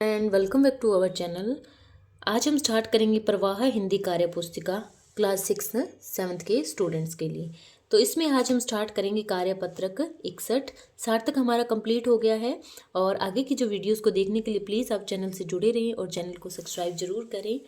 And welcome back to our channel. आज हम start करेंगे प्रवाह हिंदी कार्य पुस्तिका क्लास 6 7th के स्टूडेंट्स के लिए। तो इसमें आज हम स्टार्ट करेंगे कार्य पत्रक 61। सार्थक हमारा कंप्लीट हो गया है और आगे की जो वीडियोस को देखने के लिए प्लीज़ आप चैनल से जुड़े रहें और चैनल को सब्सक्राइब जरूर करें।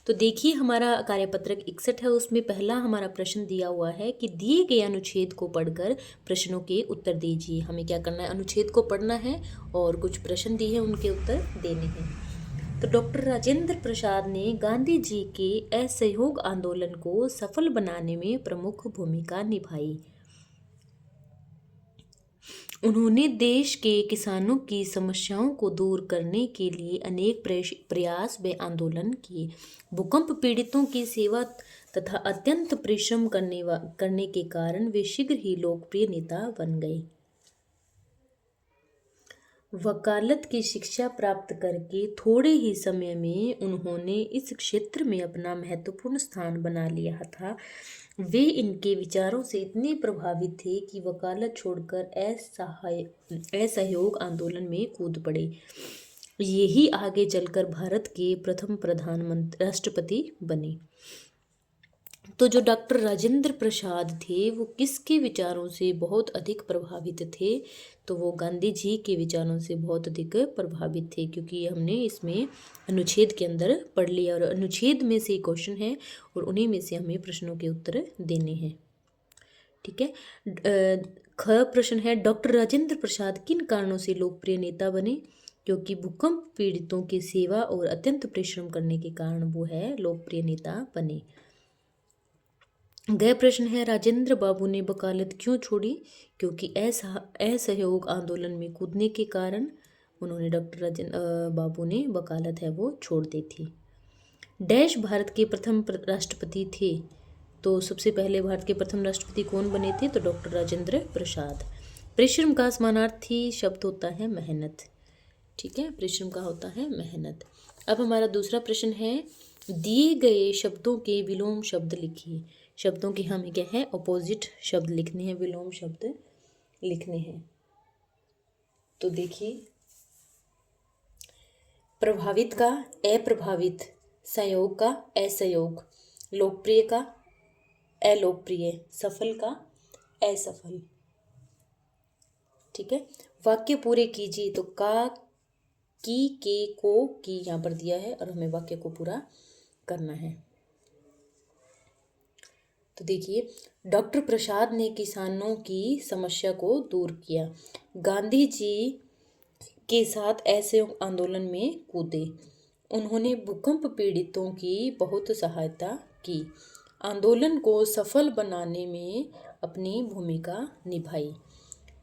तो देखिए हमारा कार्यपत्रक 61 है, उसमें पहला हमारा प्रश्न दिया हुआ है कि दिए गए अनुच्छेद को पढ़कर प्रश्नों के उत्तर दीजिए। हमें क्या करना है, अनुच्छेद को पढ़ना है और कुछ प्रश्न दिए हैं उनके उत्तर देने हैं। तो डॉक्टर राजेंद्र प्रसाद ने गांधी जी के असहयोग आंदोलन को सफल बनाने में प्रमुख भूमिका निभाई। उन्होंने देश के किसानों की समस्याओं को दूर करने के लिए अनेक प्रयास व आंदोलन किए। भूकंप पीड़ितों की सेवा तथा अत्यंत परिश्रम करने के कारण वे शीघ्र ही लोकप्रिय नेता बन गए। वकालत की शिक्षा प्राप्त करके थोड़े ही समय में उन्होंने इस क्षेत्र में अपना महत्वपूर्ण स्थान बना लिया था। वे इनके विचारों से इतने प्रभावित थे कि वकालत छोड़कर असहयोग आंदोलन में कूद पड़े। यही आगे चलकर भारत के प्रथम प्रधानमंत्री राष्ट्रपति बने। तो जो डॉक्टर राजेंद्र प्रसाद थे वो किसके विचारों से बहुत अधिक प्रभावित थे, तो वो गांधी जी के विचारों से बहुत अधिक प्रभावित थे, क्योंकि हमने इसमें अनुच्छेद के अंदर पढ़ लिया और अनुच्छेद में से क्वेश्चन है और उन्हीं में से हमें प्रश्नों के उत्तर देने हैं। ठीक है। ख प्रश्न है, डॉक्टर राजेंद्र प्रसाद किन कारणों से लोकप्रिय नेता बने? क्योंकि भूकंप पीड़ितों की सेवा और अत्यंत परिश्रम करने के कारण वो है लोकप्रिय नेता बने। गह प्रश्न है, राजेंद्र बाबू ने वकालत क्यों छोड़ी? क्योंकि असहयोग आंदोलन में कूदने के कारण उन्होंने डॉक्टर राजेंद्र बाबू ने वकालत है वो छोड़ दी थी। डैश भारत के प्रथम राष्ट्रपति थे? तो सबसे पहले भारत के प्रथम राष्ट्रपति कौन बने थे? तो डॉक्टर राजेंद्र प्रसाद। परिश्रम का समानार्थी शब्द होता है मेहनत। ठीक है, परिश्रम का होता है मेहनत। अब हमारा दूसरा प्रश्न है, दिए गए शब्दों के विलोम शब्द लिखिए। शब्दों की हमें क्या है, अपोजिट शब्द लिखने हैं, विलोम शब्द लिखने हैं। तो देखिए, प्रभावित का अप्रभावित, सहयोग का असहयोग, लोकप्रिय का अलोकप्रिय, सफल का असफल। ठीक है, वाक्य पूरे कीजिए। तो का, की, के, को, की यहाँ पर दिया है और हमें वाक्य को पूरा करना है। तो देखिए, डॉक्टर प्रसाद ने किसानों की समस्या को दूर किया। गांधी जी के साथ असहयोग आंदोलन में कूदे। उन्होंने भूकंप पीड़ितों की बहुत सहायता की। आंदोलन को सफल बनाने में अपनी भूमिका निभाई।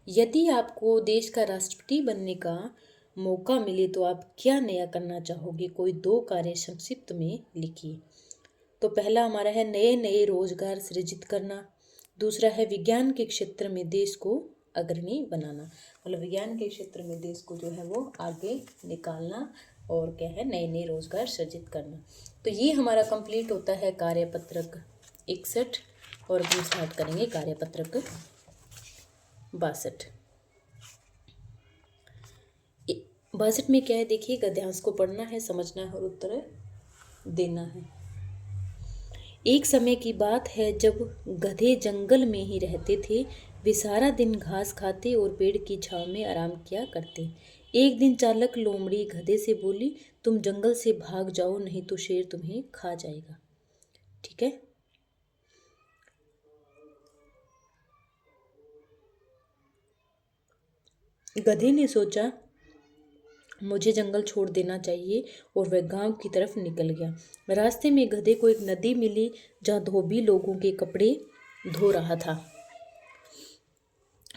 यदि आपको देश का राष्ट्रपति बनने का मौका मिले तो आप क्या नया करना चाहोगे? कोई 2 कार्य संक्षिप्त में लिखिए। तो पहला हमारा है नए नए रोजगार सृजित करना। दूसरा है विज्ञान के क्षेत्र में देश को अग्रणी बनाना, मतलब विज्ञान के क्षेत्र में देश को जो है वो आगे निकालना और क्या है, नए नए रोजगार सृजित करना। तो ये हमारा कंप्लीट होता है कार्यपत्रक 61 और हम स्टार्ट करेंगे कार्यपत्रक 62। 62 में क्या है, देखिए गद्यांश को पढ़ना है, समझना है और उत्तर देना है। एक समय की बात है जब गधे जंगल में ही रहते थे। वे सारा दिन घास खाते और पेड़ की छांव में आराम किया करते। एक दिन चालक लोमड़ी गधे से बोली, तुम जंगल से भाग जाओ, नहीं तो शेर तुम्हें खा जाएगा। ठीक है, गधे ने सोचा मुझे जंगल छोड़ देना चाहिए और वह गांव की तरफ निकल गया। रास्ते में गधे को एक नदी मिली जहां धोबी लोगों के कपड़े धो रहा था।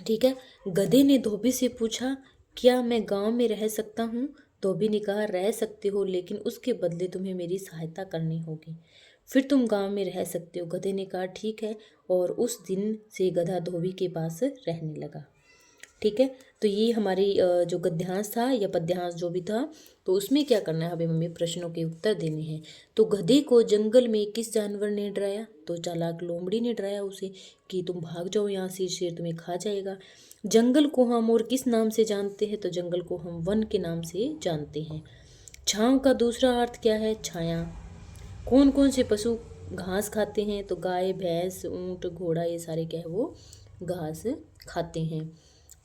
ठीक है, गधे ने धोबी से पूछा, क्या मैं गांव में रह सकता हूँ? धोबी ने कहा, रह सकते हो, लेकिन उसके बदले तुम्हें मेरी सहायता करनी होगी, फिर तुम गांव में रह सकते हो। गधे ने कहा, ठीक है, और उस दिन से गधा धोबी के पास रहने लगा। ठीक है, तो ये हमारी जो गद्यांश था या पद्यांश जो भी था, तो उसमें क्या करना है, अभी हमें प्रश्नों के उत्तर देने हैं। तो गधे को जंगल में किस जानवर ने डराया? तो चालाक लोमड़ी ने डराया उसे कि तुम भाग जाओ यहाँ से, शेर तुम्हें खा जाएगा। जंगल को हम और किस नाम से जानते हैं? तो जंगल को हम वन के नाम से जानते हैं। छांव का दूसरा अर्थ क्या है? छाया। कौन कौन से पशु घास खाते हैं? तो गाय, भैंस, ऊंट, घोड़ा, ये सारे क्या है वो घास खाते हैं।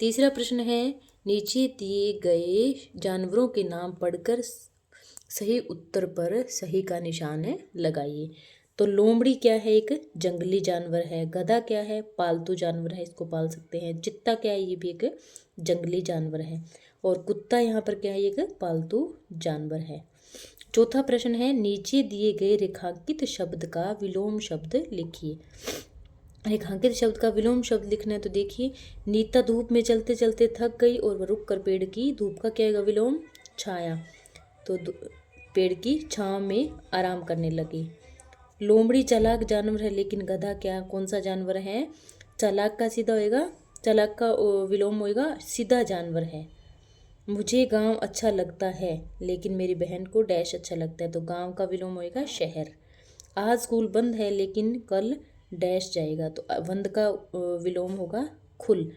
तीसरा प्रश्न है, नीचे दिए गए जानवरों के नाम पढ़कर सही उत्तर पर सही का निशान लगाइए। तो लोमड़ी क्या है? एक जंगली जानवर है। गधा क्या है? पालतू जानवर है, इसको पाल सकते हैं। चित्ता क्या है? ये भी एक जंगली जानवर है। और कुत्ता यहाँ पर क्या है? एक पालतू जानवर है। चौथा प्रश्न है, नीचे दिए गए रेखांकित शब्द का विलोम शब्द लिखिए। रेखांकित शब्द का विलोम शब्द लिखना है तो देखिए, नीता धूप में चलते चलते थक गई और वह रुक कर पेड़ की धूप का क्या है विलोम? छाया। तो पेड़ की छांव में आराम करने लगी। लोमड़ी चालाक जानवर है, लेकिन गधा क्या कौन सा जानवर है? चालाक का सीधा होएगा, चालाक का विलोम होएगा सीधा जानवर है। मुझे गांव अच्छा लगता है, लेकिन मेरी बहन को डैश अच्छा लगता है। तो गांव का विलोम होएगा शहर। आज स्कूल बंद है, लेकिन कल डैश जाएगा। तो बंद का विलोम होगा खुल।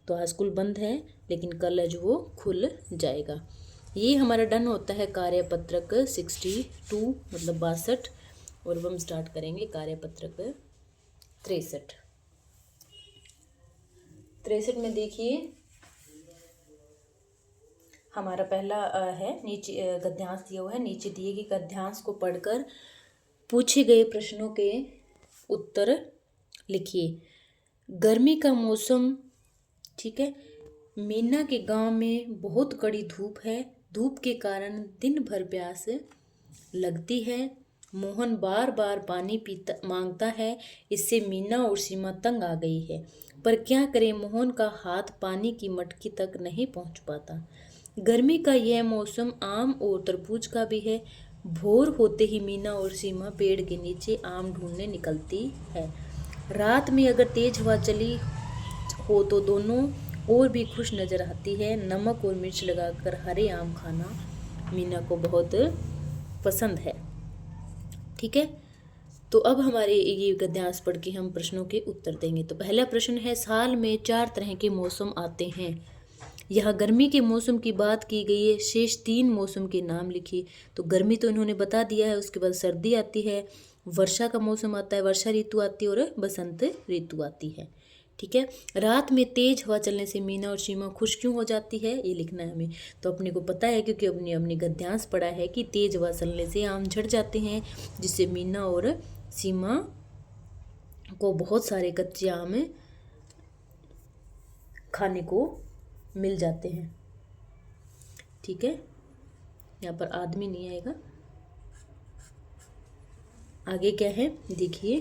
तो आज स्कूल बंद है, लेकिन कल जो वो खुल जाएगा। ये हमारा डन होता है कार्यपत्रक 62 मतलब 62। और अब हम स्टार्ट करेंगे कार्यपत्रक 63। 63 में देखिए, हमारा पहला है नीचे गद्यांश दिया हुआ है। नीचे दिए गए गद्यांश को पढ़कर पूछे गए प्रश्नों के उत्तर लिखिए। गर्मी का मौसम, ठीक है। मीना के गांव में बहुत कड़ी धूप है। धूप के कारण दिन भर प्यास लगती है। मोहन बार बार पानी पीता मांगता है। इससे मीना और सीमा तंग आ गई है। पर क्या करें, मोहन का हाथ पानी की मटकी तक नहीं पहुंच पाता। गर्मी का यह मौसम आम और तरबूज का भी है। भोर होते ही मीना और सीमा पेड़ के नीचे आम ढूंढने निकलती है। रात में अगर तेज हवा चली हो तो दोनों और भी खुश नजर आती है। नमक और मिर्च लगाकर हरे आम खाना मीना को बहुत पसंद है। ठीक है, तो अब हमारे ये गद्यांश पढ़ के हम प्रश्नों के उत्तर देंगे। तो पहला प्रश्न है, साल में 4 तरह के मौसम आते हैं। यहाँ गर्मी के मौसम की बात की गई है। शेष 3 मौसम के नाम लिखिए। तो गर्मी तो इन्होंने बता दिया है। उसके बाद सर्दी आती है, वर्षा का मौसम आता है, वर्षा ऋतु आती है और बसंत ऋतु आती है। ठीक है, रात में तेज हवा चलने से मीना और सीमा खुश क्यों हो जाती है, ये लिखना है हमें। तो अपने को पता है, क्योंकि अपने गद्यांश पढ़ा है कि तेज हवा चलने से आम झड़ जाते हैं, जिससे मीना और सीमा को बहुत सारे कच्चे आम खाने को मिल जाते हैं। ठीक है, यहाँ पर आदमी नहीं आएगा। आगे क्या है देखिए,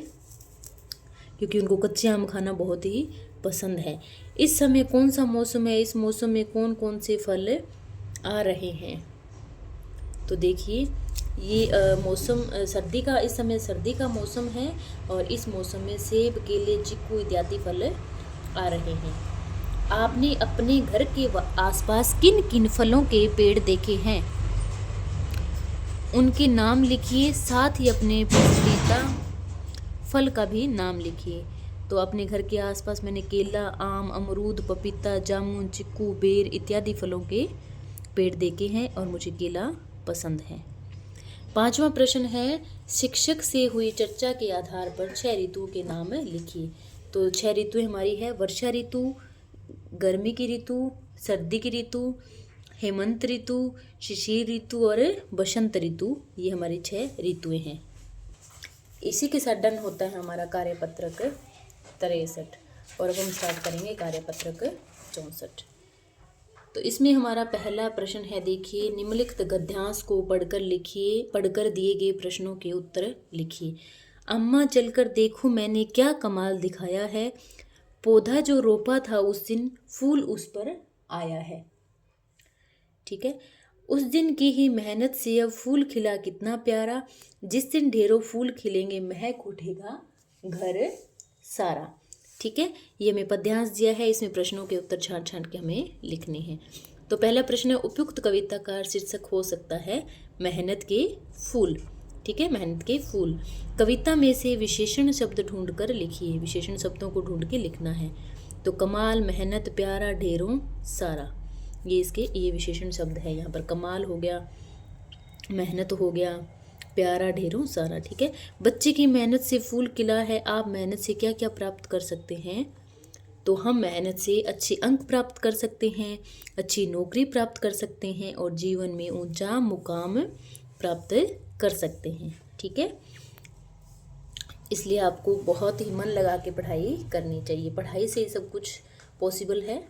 क्योंकि उनको कच्चे आम खाना बहुत ही पसंद है। इस समय कौन सा मौसम है? इस मौसम में कौन कौन से फल आ रहे हैं? तो देखिए, ये मौसम सर्दी का, इस समय सर्दी का मौसम है और इस मौसम में सेब, केले, चीकू इत्यादि फल आ रहे हैं। आपने अपने घर के आसपास किन किन फलों के पेड़ देखे हैं? उनके नाम लिखिए, साथ ही अपने पसंदीदा फल का भी नाम लिखिए। तो अपने घर के आसपास मैंने केला, आम, अमरूद, पपीता, जामुन, चिक्कू, बेर इत्यादि फलों के पेड़ देखे हैं और मुझे केला पसंद है। 5वां प्रश्न है, शिक्षक से हुई चर्चा के आधार पर 6 ऋतुओं के नाम लिखिए। तो 6 ऋतुएं हमारी है, वर्षा ऋतु, गर्मी की ऋतु, सर्दी की ऋतु, हेमंत ऋतु, शिशिर ऋतु और बसंत ऋतु। ये हमारी 6 ऋतुएं हैं। इसी के साथ डन होता है हमारा कार्यपत्रक 63। और अब हम स्टार्ट करेंगे कार्यपत्रक 64। तो इसमें हमारा पहला प्रश्न है, देखिए, निम्नलिखित गद्यांश को पढ़कर लिखिए, पढ़कर दिए गए प्रश्नों के उत्तर लिखिए। अम्मा चलकर देखो मैंने क्या कमाल दिखाया है। पौधा जो रोपा था उस दिन फूल उस पर आया है। ठीक है, उस दिन की ही मेहनत से अब फूल खिला कितना प्यारा। जिस दिन ढेरों फूल खिलेंगे महक उठेगा घर सारा। ठीक है, ये हमें पद्यांश दिया है। इसमें प्रश्नों के उत्तर छांट छांट के हमें लिखने हैं। तो पहला प्रश्न है, उपयुक्त कविता का शीर्षक हो सकता है मेहनत के फूल। ठीक है, मेहनत के फूल। कविता में से विशेषण शब्द ढूंढ कर लिखिए। विशेषण शब्दों को ढूंढ के लिखना है। तो कमाल, मेहनत, प्यारा, ढेरों, सारा, ये इसके ये विशेषण शब्द है। यहाँ पर कमाल हो गया, मेहनत हो गया, प्यारा ढेरों सारा। ठीक है, बच्चे की मेहनत से फूल खिला है। आप मेहनत से क्या क्या प्राप्त कर सकते हैं? तो हम मेहनत से अच्छे अंक प्राप्त कर सकते हैं, अच्छी नौकरी प्राप्त कर सकते हैं और जीवन में ऊंचा मुकाम प्राप्त कर सकते हैं। ठीक है, इसलिए आपको बहुत ही मन लगा के पढ़ाई करनी चाहिए। पढ़ाई से सब कुछ पॉसिबल है।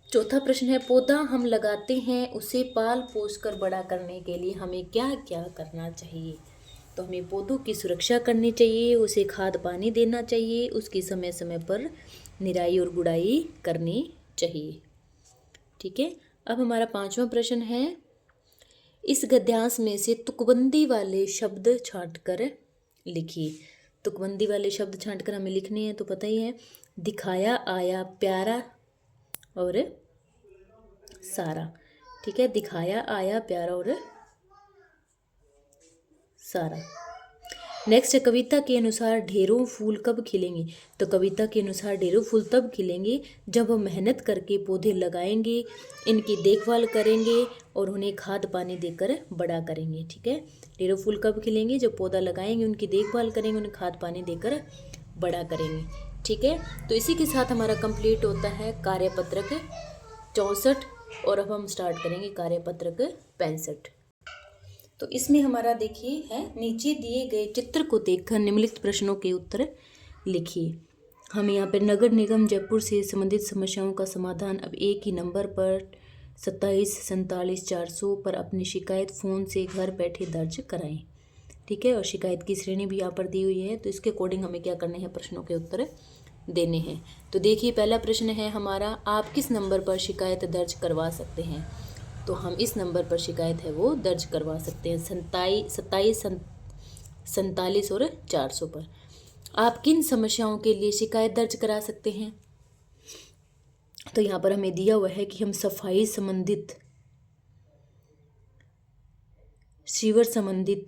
चौथा प्रश्न है, पौधा हम लगाते हैं, उसे पाल पोस कर बड़ा करने के लिए हमें क्या क्या करना चाहिए? तो हमें पौधों की सुरक्षा करनी चाहिए, उसे खाद पानी देना चाहिए, उसकी समय समय पर निराई और गुड़ाई करनी चाहिए। ठीक है, अब हमारा पांचवा प्रश्न है, इस गद्यांश में से तुकबंदी वाले शब्द छांटकर लिखिए। तुकबंदी वाले शब्द छांटकर हमें लिखने हैं, तो पता ही है, दिखाया, आया, प्यारा और सारा। ठीक है, दिखाया, आया, प्यारा और सारा। नेक्स्ट है, कविता के अनुसार ढेरों फूल कब खिलेंगे? तो कविता के अनुसार ढेरों फूल तब खिलेंगे जब हम मेहनत करके पौधे लगाएंगे, इनकी देखभाल करेंगे और उन्हें खाद पानी देकर बड़ा करेंगे। ठीक है, ढेरों फूल कब खिलेंगे? जब पौधा लगाएंगे, उनकी देखभाल करेंगे, उन्हें खाद पानी देकर बड़ा करेंगे। ठीक है, तो इसी के साथ हमारा कंप्लीट होता है कार्यपत्रक 64 और अब हम स्टार्ट करेंगे कार्यपत्रक 65। तो इसमें हमारा देखिए है, नीचे दिए गए चित्र को देखकर निम्नलिखित प्रश्नों के उत्तर लिखिए। हमें यहाँ पर नगर निगम जयपुर से संबंधित समस्याओं का समाधान अब एक ही नंबर पर 2747 पर अपनी शिकायत फ़ोन से घर बैठे दर्ज कराएं। ठीक है, और शिकायत की श्रेणी भी यहाँ पर दी हुई है, तो इसके अकॉर्डिंग हमें क्या करने हैं, प्रश्नों के उत्तर देने हैं। तो देखिए, पहला प्रश्न है हमारा, आप किस नंबर पर शिकायत दर्ज करवा सकते हैं? तो हम इस नंबर पर शिकायत है वो दर्ज करवा सकते हैं, 27 47 और 400 पर। आप किन समस्याओं के लिए शिकायत दर्ज करा सकते हैं? तो यहाँ पर हमें दिया हुआ है कि हम सफाई संबंधित, सीवर संबंधित,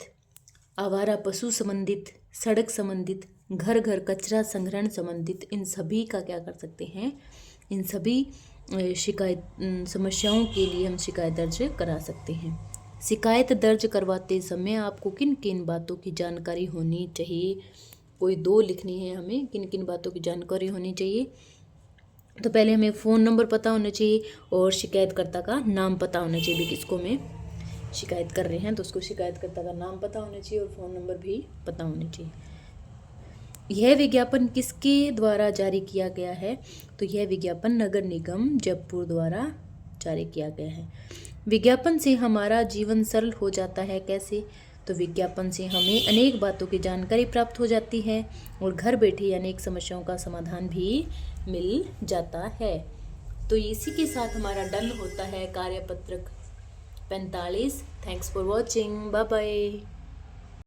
आवारा पशु संबंधित, सड़क संबंधित, घर घर कचरा संग्रहण संबंधित, इन सभी का क्या कर सकते हैं, इन सभी शिकायत समस्याओं के लिए हम शिकायत दर्ज करा सकते हैं। शिकायत दर्ज करवाते समय आपको किन किन बातों की जानकारी होनी चाहिए? कोई 2 लिखनी है हमें, किन किन बातों की जानकारी होनी चाहिए। तो पहले हमें फ़ोन नंबर पता होना चाहिए और शिकायतकर्ता का नाम पता होना चाहिए। भी किसको में शिकायत कर रहे हैं तो उसको शिकायतकर्ता का नाम पता होना चाहिए और फ़ोन नंबर भी पता होना चाहिए। यह विज्ञापन किसके द्वारा जारी किया गया है? तो यह विज्ञापन नगर निगम जयपुर द्वारा जारी किया गया है। विज्ञापन से हमारा जीवन सरल हो जाता है, कैसे? तो विज्ञापन से हमें अनेक बातों की जानकारी प्राप्त हो जाती है और घर बैठे अनेक समस्याओं का समाधान भी मिल जाता है। तो इसी के साथ हमारा डन होता है कार्यपत्रक 45। Thanks for watching, bye bye.